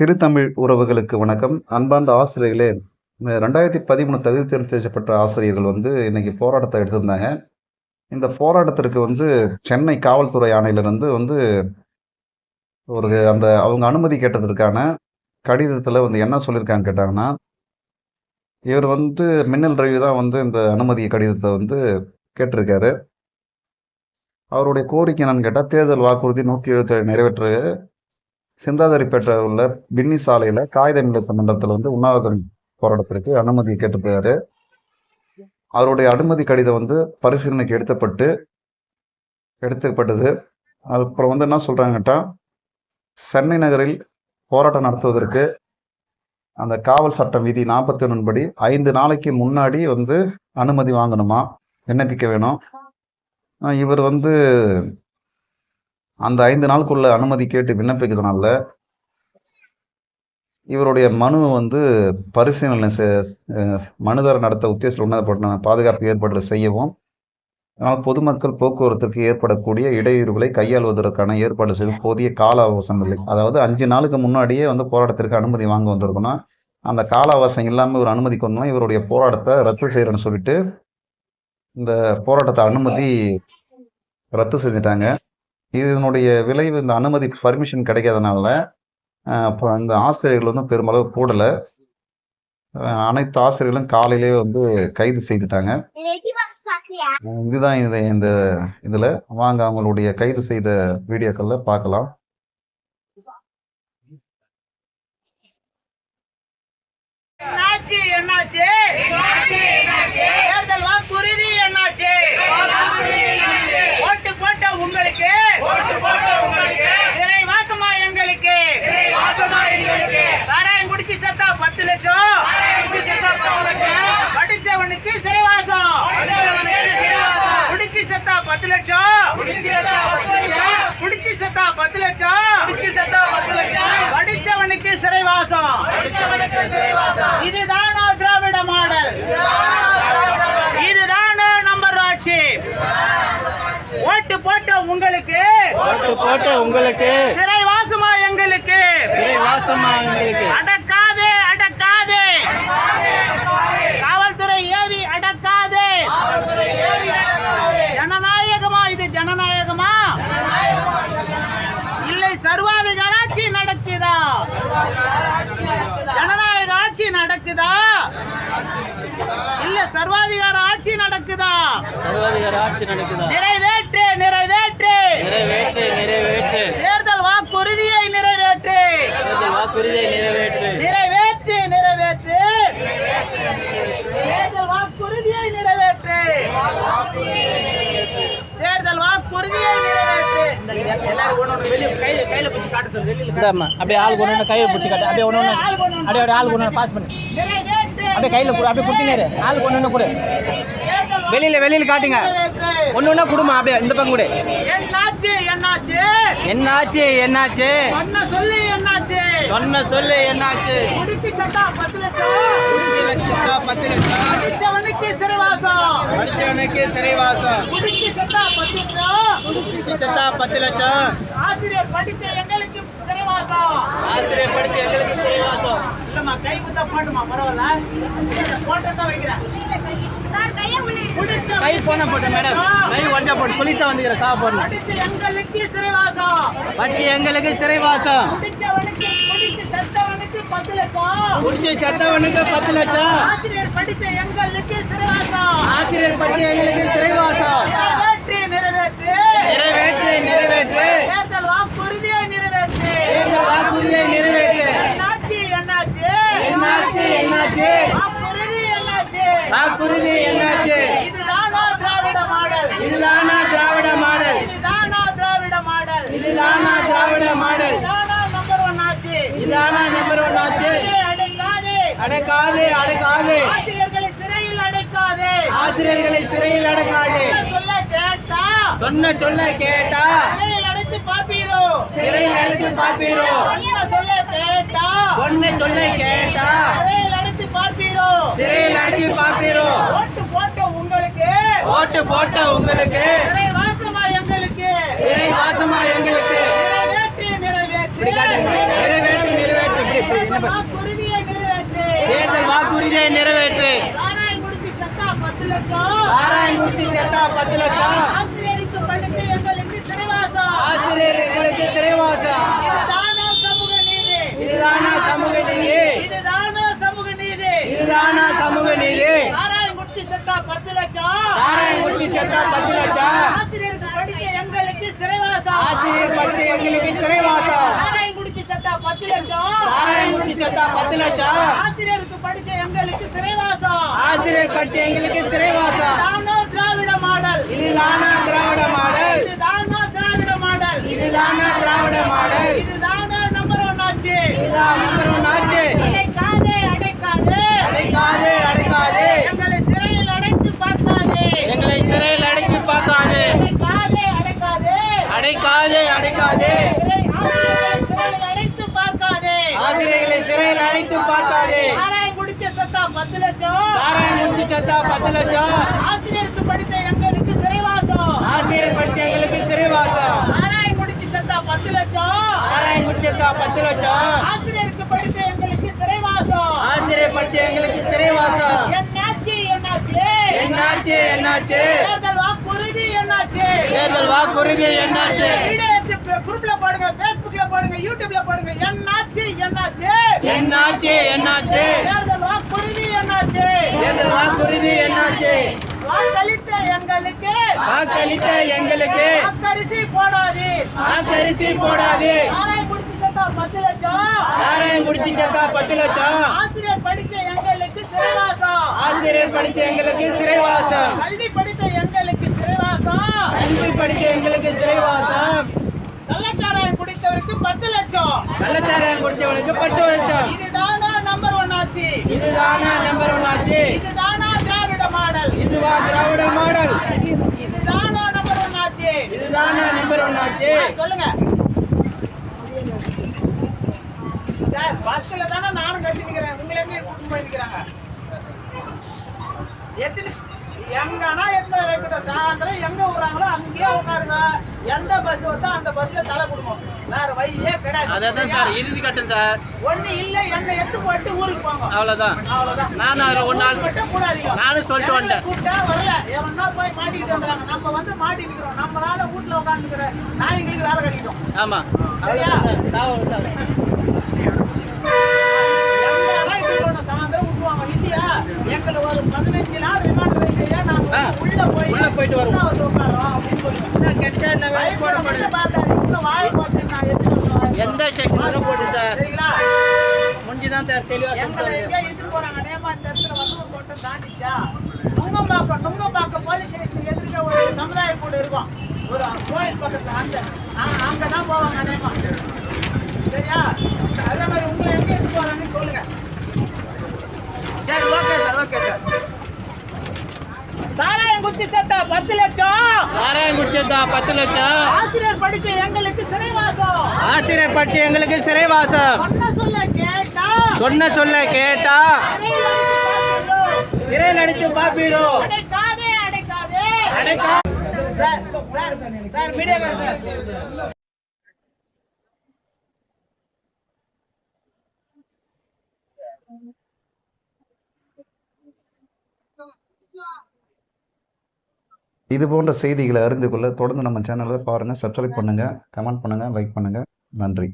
திருத்தமிழ் உறவுகளுக்கு வணக்கம். அன்பார்ந்த ஆசிரியர்களே, இந்த 2013 தகுதி தேர்வு செய்யப்பட்ட ஆசிரியர்கள் இன்னைக்கு போராட்டத்தை எடுத்திருந்தாங்க. இந்த போராட்டத்திற்கு சென்னை காவல்துறை ஆணையிலிருந்து அவங்க அனுமதி கேட்டதற்கான கடிதத்தில் என்ன சொல்லியிருக்கான்னு கேட்டாங்கன்னா, இவர் மின்னல் ரவி தான் இந்த அனுமதி கடிதத்தை கேட்டிருக்காரு. அவருடைய கோரிக்கை என்னன்னு கேட்டால், தேர்தல் வாக்குறுதி 177 நிறைவேற்ற சிந்தாதிரிப்பேட்டை உள்ள பின்னி சாலையில் காகித நிலைத்த மண்டலத்தில் உண்ணாவிரத போராட்டத்திற்கு அனுமதி கேட்டிருக்காரு. அவருடைய அனுமதி கடிதம் பரிசீலனைக்கு எடுத்துப்பட்டது. அப்புறம் என்ன சொல்றாங்க கேட்டா, சென்னை நகரில் போராட்டம் நடத்துவதற்கு அந்த காவல் சட்டம் விதி 41 படி 5 நாளைக்கு முன்னாடி அனுமதி வாங்கணுமா, விண்ணப்பிக்க வேணும். இவர் அந்த 5 நாளுக்குள்ள அனுமதி கேட்டு விண்ணப்பிக்கிறதுனால இவருடைய மனு பரிசீலனை மனுதாரர் நடத்த உத்தேசத்தில் உன்னதப்பட்ட பாதுகாப்பு ஏற்பாடு செய்யவும், அதனால் பொதுமக்கள் போக்குவரத்துக்கு ஏற்படக்கூடிய இடையூறுகளை கையாளுவதற்கான ஏற்பாடு செய்து போதிய கால அவகாசம் இல்லை. அதாவது 5 நாளுக்கு முன்னாடியே போராட்டத்திற்கு அனுமதி வாங்க வந்திருக்கணும். அந்த கால அவகாசம் இல்லாமல் இவர் அனுமதி கொண்டோம், இவருடைய போராட்டத்தை ரத்து செய்யறேன்னு சொல்லிட்டு இந்த போராட்டத்தை அனுமதி ரத்து செஞ்சுட்டாங்க. இதனுடைய விளைவு, இந்த அனுமதி பர்மிஷன் கிடைக்காதனால இந்த ஆசிரியர்கள் பெருமளவு கூடலை. அனைத்து ஆசிரியர்களும் காலையிலே கைது செய்துட்டாங்க. இதுதான் இந்த இதுல வாங்க அவங்களுடைய கைது செய்த வீடியோக்கள்ல பார்க்கலாம். படிச்சவனுக்கு சிறைவாசம், குடிச்சு செத்தா 10 லட்சம், குடிச்சு செத்தா 10 லட்சம், படிச்சவனுக்கு சிறைவாசம். இதுதானோ திராவிட மாடல்? இதுதானோ நம்பர் ஆட்சி? ஓட்டு போட்ட உங்களுக்கு சிறைவாசமா எங்களுக்கு? அடக்காதே, அடக்காதே, காவல்துறை ஏவி அடக்காதே. ஜனநாயகமா இது? ஜனநாயகமா இல்லை சர்வாதிகார ஆட்சி நடக்குதா? ஜனநாயக ஆட்சி நடக்குதா இல்ல சர்வாதிகார ஆட்சி நடக்குதா? நிறைவேற்று, நிறைவேற்று, தேர்தல் வாக்குறுதியை நிறைவேற்று, நிறைவேற்று, நிறைவேற்று, தேர்தல் வாக்குறுதியை நிறைவேற்று, தேர்தல் வாக்குறுதியை நிறைவேற்று. எல்லாரும் ஒண்ணு வெளிய கையில பிடிச்சு காட்ட சொல்லு. அப்படியே ஆள் கொண்டு கையில பிடிச்சு காட்டு. அப்படியே ஒண்ணு அப்படியே ஆள் கொண்டு பாஸ் பண்ணு. அப்படியே கையில அப்படியே குடுத்தினேரு. ஆள் கொண்டு கொடு. வெளியில காட்டுங்க. ஒண்ணு குடுமா. அப்படியே இந்த பக்கம் கொடு. என்னாச்சு, என்னாச்சு, என்னாச்சு, என்னாச்சு சொன்ன சொல்லு. என்னாச்சு சொன்ன சொல்லு. என்னாச்சு? குடிச்சு செத்தா 10 லட்சம், குடிச்சு செத்தா 10 லட்சம், படிச்சவனுக்கு சிறைவாசம், படிச்சவனுக்கு சிறைவாசம், குடிச்சு செத்தா 10 லட்சம், குடிச்சு செத்தா 10 லட்சம். ஆசிரியர் படிச்ச எங்களுக்கு சிறைவாசம், ஆசிரியர் படிச்ச எங்களுக்கு சிறைவாசம். இல்லம்மா, கை குத்தா போட்டுமா, பரவாயில்ல, போட்டா வைக்கிறேன். கை போன போட்டு மேடம், கை ஒன்றா போட்டு சொல்லிட்டு வந்துக்கிறேன். சா போடணும். படிச்சு எங்களுக்கு சிறைவாசம், படிச்சு எங்களுக்கு சிறைவாசம், குடிச்சு செத்தவனுக்கு 10 லட்சம், குடிச்சு செத்தவனுக்கு 10 லட்சம். ஆசிரியர் படிச்ச எங்களுக்கு சிறைவாசம், ஆசிரியர் படிச்ச எங்களுக்கு சிறைவாசம். நிறைவேற்று, நிறைவேற்று, நிறைவேற்று, தேர்தல் வாக்குறுதியை நிறைவேற்று, தேர்தல் வாக்குறுதியை நிறைவேற்று. என்னாச்சு, என்னாச்சு, என்னாச்சு, என்னாச்சு, வாக்குறுதி என்னாச்சு, வாக்குறுதி என்னாச்சு? இதுதானா திராவிட மாடல்? இதுதானா திராவிட மாடல்? இதுதானா திராவிட மாடல்? இதுதானா திராவிட மாடல்? இதுதானா நம்பர் 1 ஆட்சி? இதுதானா நம்பர் 1 ஆட்சி? அடக்காதே, அடக்காதே, அடக்காதே, ஆசிரியர்களை சிறையில் அடைக்காதே, ஆசிரியர்களை சிறையில் அடைக்காதே. சொல்ல கேட்டா, சொன்ன சொல்ல கேட்டா சிறையில் அடைத்து பாப்பீரோ, சிறையில் அடைத்து பாப்பீரோ. சொல்ல கேட்டா, சொன்ன சொல்ல கேட்டா சிறையில் அடைத்து பாப்பீரோ, சிறையில் அடைத்து பாப்பீரோ. ஓட்டு போட்ட உங்களுக்கு, ஓட்டு போட்ட உங்களுக்கு சிறைவாசமா எங்களுக்கு, சிறைவாசமா எங்களுக்கு. நிறைவேற்று, நிறைவேற்று, நிறைவேற்று, நிறைவேற்று, வாக்குறுதியை நிறைவேற்று. தேர்தல் வாக்குறுதியை நிறைவேற்று. சாராயம் குடிச்சு செத்தா 10 லட்சம். சாராயம் குடிச்சு செத்தா 10 லட்சம். ஆசிரியருக்கு படித்து எங்களுக்கு சிறைவாசம். ஆசிரியர்களுக்கு சிறைவாசம். இதுதானா சமூக நீதி? இதுதானா சமூக நீதி? இதுதானா சமூக நீதி? இதுதானா சமூக நீதி? சாராயம் குடிச்சு செத்தா 10 லட்சம். சாராயம் குடிச்சு செத்தா 10 லட்சம். ஆசிரியருக்கு படித்து எங்களுக்கு சிறைவாசம். ஆசிரியர் படித்து எங்களுக்கு சிறைவாசம். சாராயம் குடிச்சு செத்தா 10 லட்சம். சாராயம் குடிச்சு செத்தா 10 லட்சம். ஆசிரியருக்கு படித்த எங்களுக்கு சிறைவாசம். ஆசிரியர் படித்த எங்களுக்கு சிறைவாசம். இதுதானா திராவிட மாடல்? இதுதானா திராவிட மாடல்? இதுதானா திராவிட மாடல்? இதுதானா திராவிட மாடல்? இதுதானா நம்பர் 1 ஆட்சி? இதுதான் நம்பர் 1 ஆட்சி. அடைக்காதே அடைக்காதே அடைக்காதே அடைக்காதே. எங்களை சிறையில் அடைத்து பார்க்காதே. எங்களை சிறையில் அடைத்து பார்க்காதே. அடைக்காதே அடைக்காதே அடைக்காதே அடைக்காதே. சிறையில் அடைத்து பார்க்காதே. ஆசிரியர்களை சிறையில் அடைத்து பார்க்காதே. சாராயம் குடிச்ச சத்தா 10 லட்சம். சாராயம் குடிச்ச சத்தா 10 லட்சம். ஆசிரியருக்கு படித்த எங்களுக்கு சிறைவாசம். ஆசிரியர் படித்த எங்களுக்கு சிறைவாசம். சாராயம் குடிச்ச சத்தா 10 லட்சம். சாராயம் குடிச்ச சத்தா 10 லட்சம். ஆசிரியருக்கு படித்த எங்களுக்கு சிறைவாசம். ஆசிரியர் படித்த எங்களுக்கு சிறைவாசம். என்னாச்சு என்னாச்சு என்னாச்சு என்னாச்சு? தேர்தல் வாக்குறுதி என்னாச்சு? தேர்தல் வாக்குறுதி என்னாச்சு? குரூப்ல போடுங்க, Facebookல போடுங்க, YouTubeல போடுங்க. என்னாச்சு என்னாச்சு என்னாச்சு என்னாச்சு? தேர்தல் வாக்குறுதி என்னாச்சு? தேர்தல் வாக்குறுதி என்னாச்சு? வாக்களித்த எங்களுக்கு வாக்களித்த எங்களுக்கு வாக்கரிசி போடாதே. வாக்கரிசி போடாதே. சாராயம் குடிச்சு செத்தா 10 லட்சம். சாராயம் குடிச்சு செத்தா 10 லட்சம். ஆசிரியர் படிச்ச எங்களுக்கு சிறைவாசம். ஆசிரியர் படிச்ச எங்களுக்கு சிறைவாசம். கல்வி படித்த எங்களுக்கு சிறைவாசம். கல்வி படித்த எங்களுக்கு சிறைவாசம். கள்ளச்சாராயம் குடித்தவருக்கு 10 லட்சம். கள்ளச்சாராயம் குடித்தவருக்கு 10 லட்சம். இதுதானா நம்பர் 1 ஆட்சி? இதுதானா நம்பர் 1 ஆட்சி? இதுதானா திராவிட மாடல்? இதுவா திராவிட மாடல்? இதுதானா நம்பர் 1 ஆட்சி? இதுதானா நம்பர் 1 ஆட்சி? சொல்லுங்க சார். பஸ்ல தானே நானும் கட்டி நிக்கிறேன். உங்களை எப்படி கூட்டிட்டு போய் நிக்கிறாங்க? எத்தனை எங்கன்னா எத்தனை வைக்கட்டும். சாயந்தரம் எங்க விடுறாங்களோ அங்கேயே உட்காருங்க. எந்த பஸ் வந்தா அந்த பஸ்ல தலை கொடுக்கும். வேற வழியே கிடையாது. அதான் சார் இறுதி கட்டம் சார். ஒண்ணு இல்ல என்ன எட்டு போட்டு ஊருக்கு போங்க. அவ்வளவுதான் அவ்வளவுதான். நானும் அதுல ஒரு நாள் மட்டும் கூடாதீங்க. நானும் சொல்லிட்டு வந்துட்டேன். கூப்பிட்டா வரல. எவனா போய் மாட்டிக்கிட்டு வந்துறாங்க. நம்ம வந்து மாட்டி நிக்கிறோம். நம்மளால வீட்டுல உட்காந்துக்கிற நாய்களுக்கு வேலை கிடைக்கும். ஆமா சரியா? சாயந்தரம் விட்டுவாங்க. வித்தியா எங்களை ஒரு 15 நாள் ரிமாண்ட் வைக்கிறியா? நாங்க உள்ள போயிட்டு வரோம். எந்த செக்ஷன் போட்டு சார் முடிஞ்சுதான் சார் தெளிவா போறாங்க. நேமா இந்த இடத்துல வசூல் போட்டு தாண்டிச்சா நுங்கம்பாக்கம் போலீஸ் ஸ்டேஷன் எதிர்க்க ஒரு சமுதாய கூடு இருக்கும். ஒரு கோயில் பக்கத்துல அங்கதான் போவாங்க நேமா. சரியா? அதே மாதிரி உங்களை எங்க எடுத்து போறாங்கன்னு சொல்லுங்க. சரி ஓகே சார் ஓகே சார். சாராயம் குடிச்சு செத்தா 10 லட்சம். சாராயம் குடிச்சு செத்தா 10 லட்சம். ஆசிரியர் படிச்ச எங்களுக்கு சிறைவாசம். ஆசிரியர் படிச்ச எங்களுக்கு சிறைவாசம். சொன்ன சொல்ல கேட்டா சிறையில் அடித்து பாப்பீரோ. அடைக்காதே அடைக்காதே அடைக்கா. சார் சார் சார் மீடியாக்கார சார். இது போன்ற செய்திகளை அறிந்து கொள்ள தொடர்ந்து நம்ம சேனலை பாருங்கள், சப்ஸ்கிரைப் பண்ணுங்கள், கமெண்ட் பண்ணுங்கள், லைக் பண்ணுங்கள். நன்றி.